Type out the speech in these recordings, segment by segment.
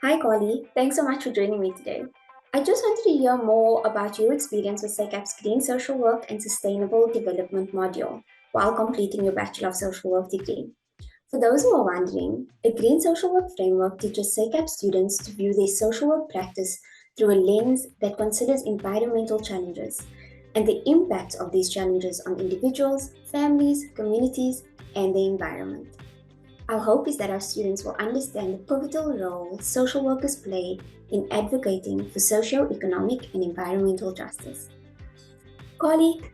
Hi, Carly. Thanks so much for joining me today. I just wanted to hear more about your experience with SACAP's Green Social Work and Sustainable Development module while completing your Bachelor of Social Work degree. For those who are wondering, a Green Social Work framework teaches SACAP students to view their social work practice through a lens that considers environmental challenges and the impacts of these challenges on individuals, families, communities, and the environment. Our hope is that our students will understand the pivotal role social workers play in advocating for socio-economic and environmental justice. Colleague,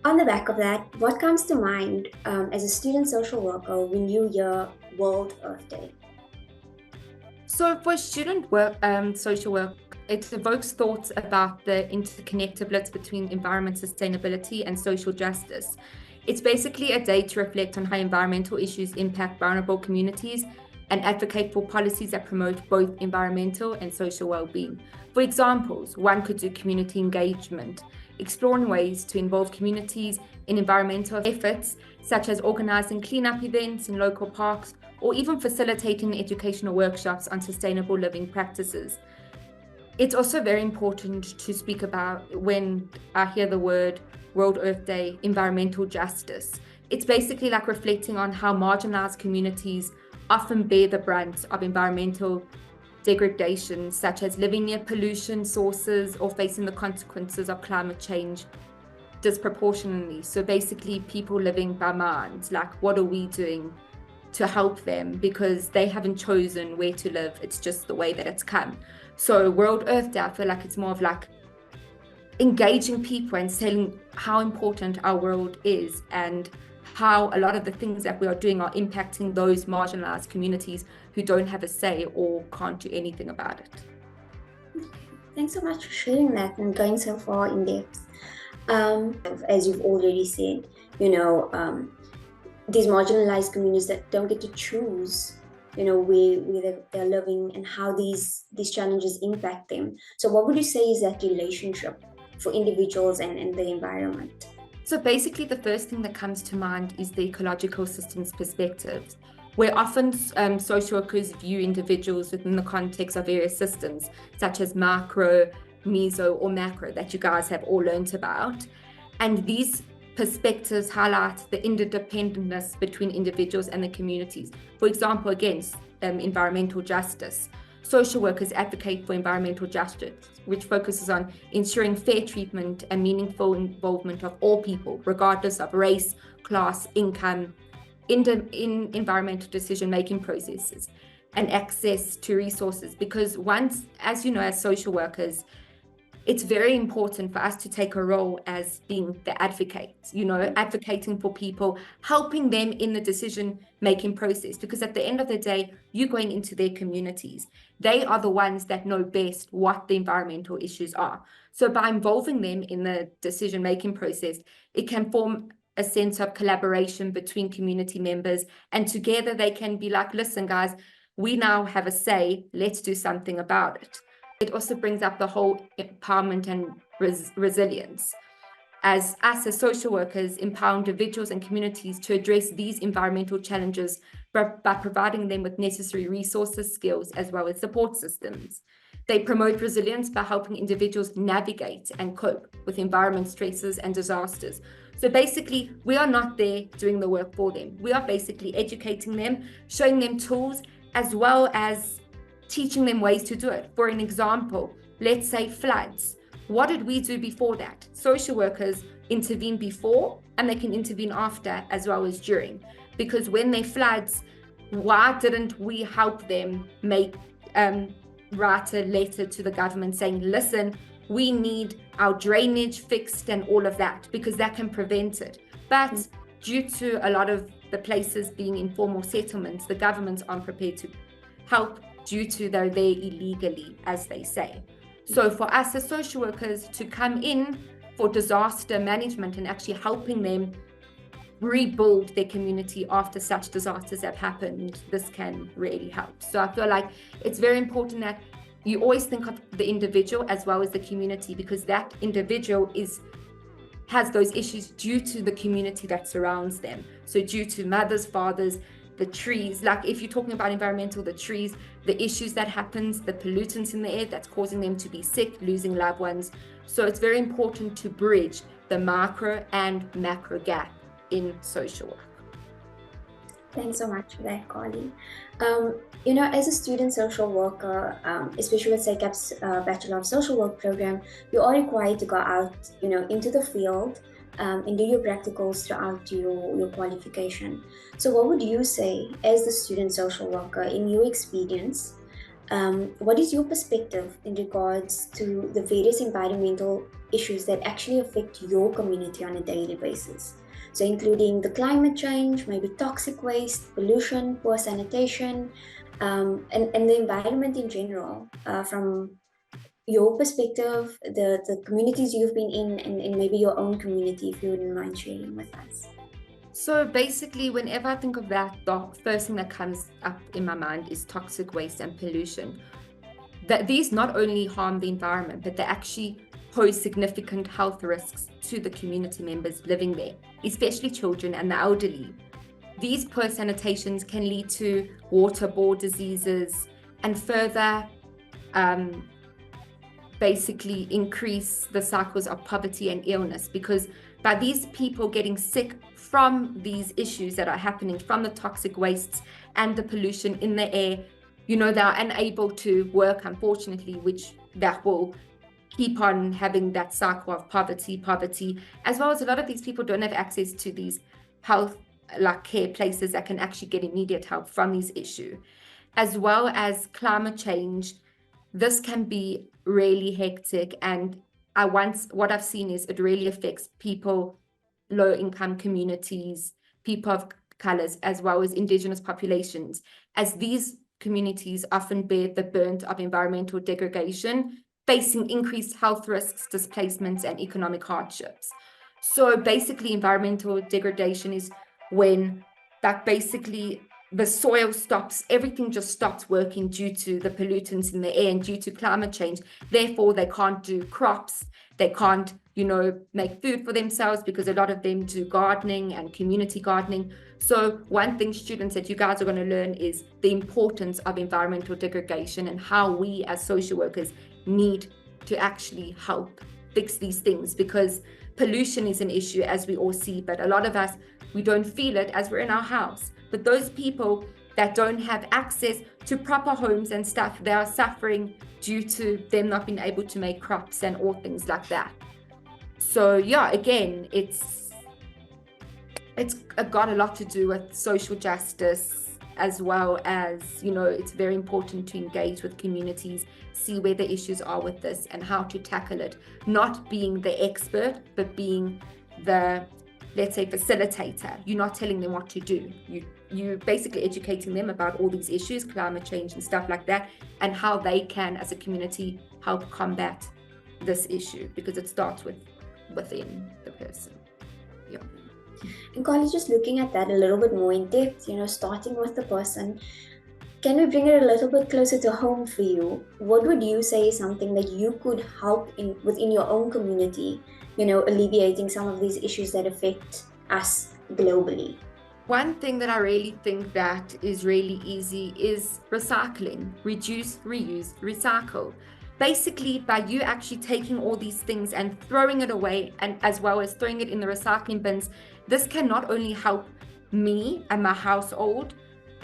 on the back of that, what comes to mind as a student social worker when you hear World Earth Day? So for student work, social work, it evokes thoughts about the interconnectedness between environment sustainability and social justice. It's basically a day to reflect on how environmental issues impact vulnerable communities and advocate for policies that promote both environmental and social well-being. For examples, one could do community engagement, exploring ways to involve communities in environmental efforts, such as organizing cleanup events in local parks or even facilitating educational workshops on sustainable living practices. It's also very important to speak about, when I hear the word World Earth Day, environmental justice. It's basically like reflecting on how marginalized communities often bear the brunt of environmental degradation, such as living near pollution sources or facing the consequences of climate change disproportionately. So basically, people living by minds, like, what are we doing to help them, because they haven't chosen where to live. It's just the way that it's come. So World Earth Day, I feel like it's more of like engaging people and saying how important our world is and how a lot of the things that we are doing are impacting those marginalized communities who don't have a say or can't do anything about it. Thanks so much for sharing that and going so far in depth. As you've already said, you know, these marginalized communities that don't get to choose where they're living and how these challenges impact them. So what would you say is that relationship for individuals and the environment? So basically, the first thing that comes to mind is the ecological systems perspectives, where often social workers view individuals within the context of various systems, such as macro, meso, or macro, that you guys have all learnt about. And these perspectives highlight the interdependentness between individuals and the communities. For example, against environmental justice. Social workers advocate for environmental justice, which focuses on ensuring fair treatment and meaningful involvement of all people, regardless of race, class, income, in environmental decision-making processes, and access to resources. Because once, as you know, as social workers, it's very important for us to take a role as being the advocates, advocating for people, helping them in the decision-making process. Because at the end of the day, you're going into their communities. They are the ones that know best what the environmental issues are. So by involving them in the decision-making process, it can form a sense of collaboration between community members. And together they can be like, listen, guys, we now have a say, let's do something about it. It also brings up the whole empowerment and resilience. As us as social workers empower individuals and communities to address these environmental challenges by providing them with necessary resources, skills, as well as support systems. They promote resilience by helping individuals navigate and cope with environment stresses and disasters. So basically, we are not there doing the work for them. We are basically educating them, showing them tools, as well as teaching them ways to do it. For an example, let's say floods. What did we do before that? Social workers intervene before and they can intervene after as well as during. Because when there floods, why didn't we help them write a letter to the government saying, listen, we need our drainage fixed and all of that, because that can prevent it. But due to a lot of the places being informal settlements, the governments aren't prepared to help due to they're there illegally, as they say. So for us as social workers to come in for disaster management and actually helping them rebuild their community after such disasters have happened, this can really help. So I feel like it's very important that you always think of the individual as well as the community, because that individual has those issues due to the community that surrounds them. So due to mothers, fathers, the trees, like if you're talking about environmental, the trees, the issues that happens, the pollutants in the air that's causing them to be sick, losing loved ones. So it's very important to bridge the micro and macro gap in social work. Thanks so much for that, Carly. As a student social worker, especially with SACAP's Bachelor of Social Work program, you are required to go out, into the field and do your practicals throughout your qualification. So what would you say as the student social worker in your experience? What is your perspective in regards to the various environmental issues that actually affect your community on a daily basis? So including the climate change, maybe toxic waste, pollution, poor sanitation, and the environment in general, from your perspective, the communities you've been in, and maybe your own community, if you wouldn't mind sharing with us. So basically, whenever I think of that, the first thing that comes up in my mind is toxic waste and pollution. That these not only harm the environment, but they actually pose significant health risks to the community members living there, especially children and the elderly. These poor sanitations can lead to waterborne diseases and further basically increase the cycles of poverty and illness, because by these people getting sick from these issues that are happening from the toxic wastes and the pollution in the air, they're unable to work, unfortunately, which that will keep on having that cycle of poverty, as well as a lot of these people don't have access to these health care places that can actually get immediate help from these issues, as well as climate change. This can be really hectic, and what I've seen is it really affects people, low income communities, people of colors, as well as indigenous populations, as these communities often bear the brunt of environmental degradation, facing increased health risks, displacements, and economic hardships. So basically, environmental degradation is when basically the soil stops, everything just stops working due to the pollutants in the air and due to climate change. Therefore, they can't do crops, they can't, make food for themselves, because a lot of them do gardening and community gardening. So one thing, students, that you guys are going to learn is the importance of environmental degradation and how we as social workers need to actually help fix these things, because pollution is an issue, as we all see, but a lot of us, we don't feel it as we're in our house. But those people that don't have access to proper homes and stuff, they are suffering due to them not being able to make crops and all things like that. So yeah, again, it's got a lot to do with social justice, as well as, it's very important to engage with communities, see where the issues are with this and how to tackle it, not being the expert, but being the, let's say, facilitator. You're not telling them what to do. You're basically educating them about all these issues, climate change and stuff like that, and how they can, as a community, help combat this issue, because it starts within the person. Yeah. And Carly, just looking at that a little bit more in depth, starting with the person, can we bring it a little bit closer to home for you? What would you say is something that you could help within your own community, alleviating some of these issues that affect us globally? One thing that I really think that is really easy is recycling. Reduce, reuse, recycle. Basically, by you actually taking all these things and throwing it away, and as well as throwing it in the recycling bins, this can not only help me and my household,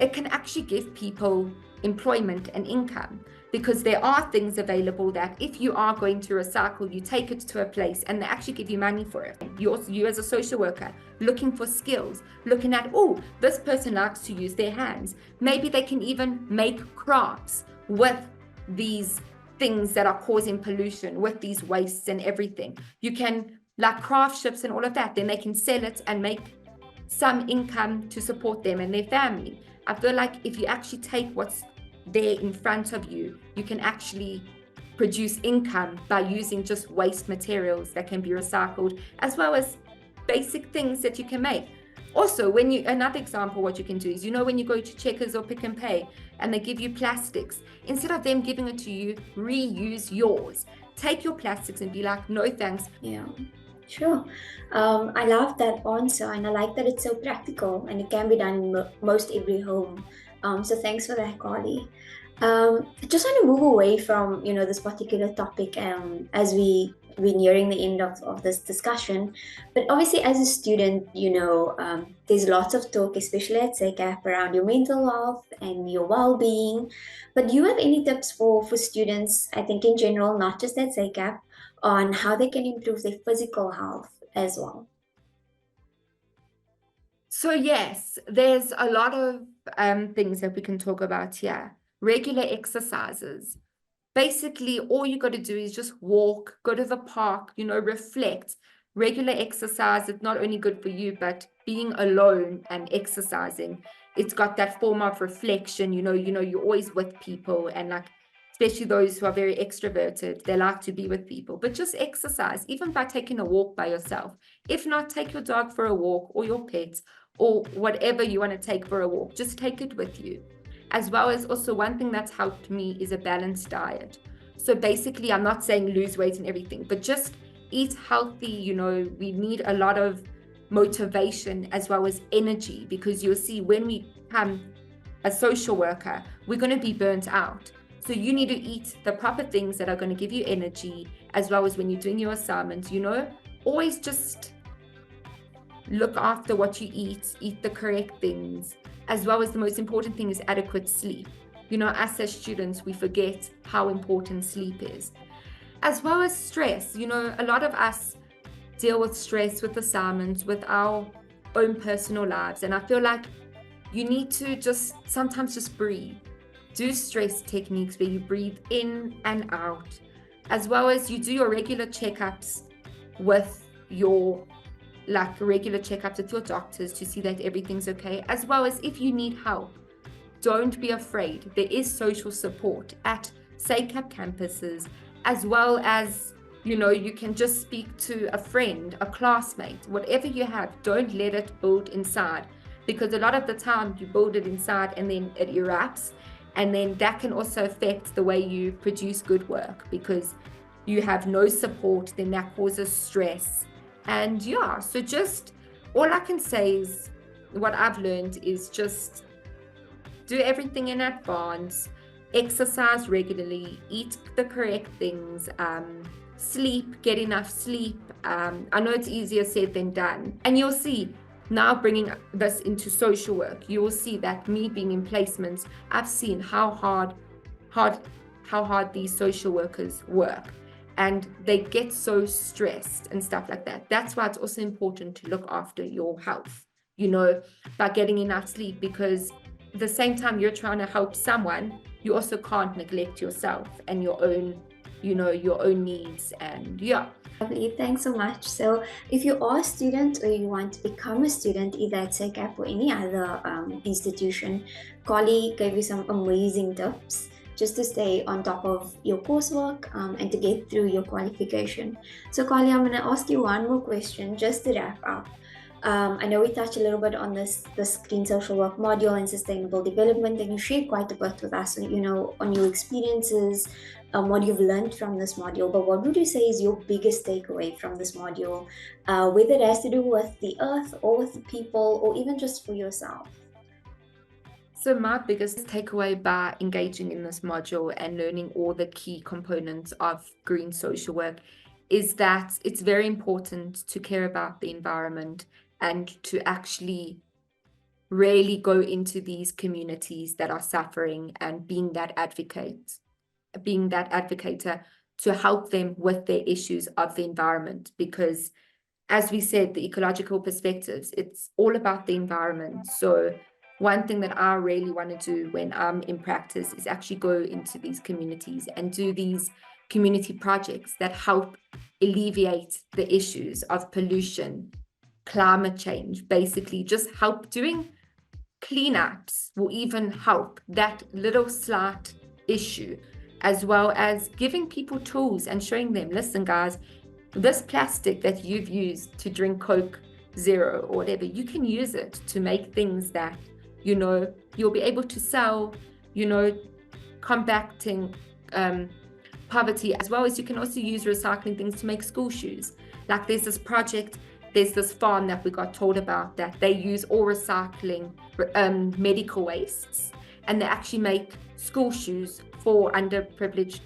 it can actually give people employment and income, because there are things available that if you are going to recycle, you take it to a place and they actually give you money for it. You as a social worker, looking for skills, looking at, oh, this person likes to use their hands. Maybe they can even make crafts with these things that are causing pollution, with these wastes and everything. You can, like craft ships and all of that, then they can sell it and make some income to support them and their family. I feel like if you actually take what's there in front of you, you can actually produce income by using just waste materials that can be recycled, as well as basic things that you can make. Also, another example, what you can do is, when you go to Checkers or Pick and Pay and they give you plastics, instead of them giving it to you, reuse yours. Take your plastics and be like, no thanks. Yeah. Sure. I love that answer, and I like that it's so practical and it can be done in most every home. So thanks for that, Carly. I just want to move away from this particular topic as we're nearing the end of this discussion. But obviously, as a student, there's lots of talk, especially at SACAP, around your mental health and your well-being. But do you have any tips for students? I think in general, not just at SACAP, on how they can improve their physical health as well. So yes, there's a lot of things that we can talk about here. Regular exercises. Basically, all you got to do is just walk, go to the park, reflect. Regular exercise, it's not only good for you, but being alone and exercising, it's got that form of reflection. You're always with people, and like, especially those who are very extroverted, they like to be with people. But just exercise, even by taking a walk by yourself. If not, take your dog for a walk, or your pets, or whatever you want to take for a walk, just take it with you. As well as also one thing that's helped me is a balanced diet. So basically, I'm not saying lose weight and everything, but just eat healthy. We need a lot of motivation as well as energy, because you'll see when we become a social worker, we're going to be burnt out. So you need to eat the proper things that are going to give you energy, as well as when you're doing your assignments, always just look after what you eat the correct things, as well as the most important thing is adequate sleep. Us as students, we forget how important sleep is, as well as stress. A lot of us deal with stress with assignments, with our own personal lives. And I feel like you need to just sometimes just breathe. Do stress techniques where you breathe in and out, as well as you do your regular checkups with your regular checkups with your doctors to see that everything's okay, as well as if you need help, don't be afraid. There is social support at SACAP campuses, as well as, you can just speak to a friend, a classmate, whatever you have. Don't let it build inside, because a lot of the time you build it inside and then it erupts, and then that can also affect the way you produce good work, because you have no support, then that causes stress. And yeah, so just all I can say is what I've learned is just do everything in advance, exercise regularly, eat the correct things, sleep, get enough sleep. I know it's easier said than done. And you'll see, now bringing this into social work, you will see that me being in placements, I've seen how hard these social workers work. And they get so stressed and stuff like that. That's why it's also important to look after your health, by getting enough sleep, because at the same time you're trying to help someone, you also can't neglect yourself and your own needs. And yeah. Lovely, thanks so much. So if you are a student or you want to become a student, either at SACAP or any other institution, Carly gave you some amazing tips just to stay on top of your coursework and to get through your qualification. So Carly, I'm going to ask you one more question just to wrap up. I know we touched a little bit on this green social work module and sustainable development, and you shared quite a bit with us, on your experiences, what you've learned from this module. But what would you say is your biggest takeaway from this module, whether it has to do with the earth or with the people, or even just for yourself? So my biggest takeaway by engaging in this module and learning all the key components of green social work is that it's very important to care about the environment and to actually really go into these communities that are suffering and being that advocator to help them with their issues of the environment. Because as we said, the ecological perspectives, it's all about the environment. So one thing that I really want to do when I'm in practice is actually go into these communities and do these community projects that help alleviate the issues of pollution, climate change, basically just help doing cleanups will even help that little slight issue, as well as giving people tools and showing them, listen guys, this plastic that you've used to drink Coke Zero or whatever, you can use it to make things that you'll be able to sell, combating poverty, as well as you can also use recycling things to make school shoes. Like there's this farm that we got told about that they use all recycling medical wastes, and they actually make school shoes for underprivileged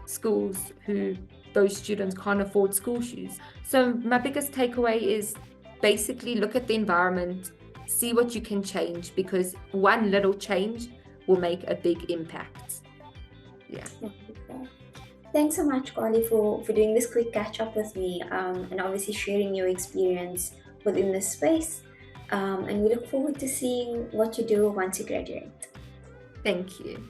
schools who those students can't afford school shoes. So my biggest takeaway is basically look at the environment, see what you can change, because one little change will make a big impact. Yeah. Thanks so much, Carly, for doing this quick catch up with me, and obviously sharing your experience within this space. And we look forward to seeing what you do once you graduate. Thank you.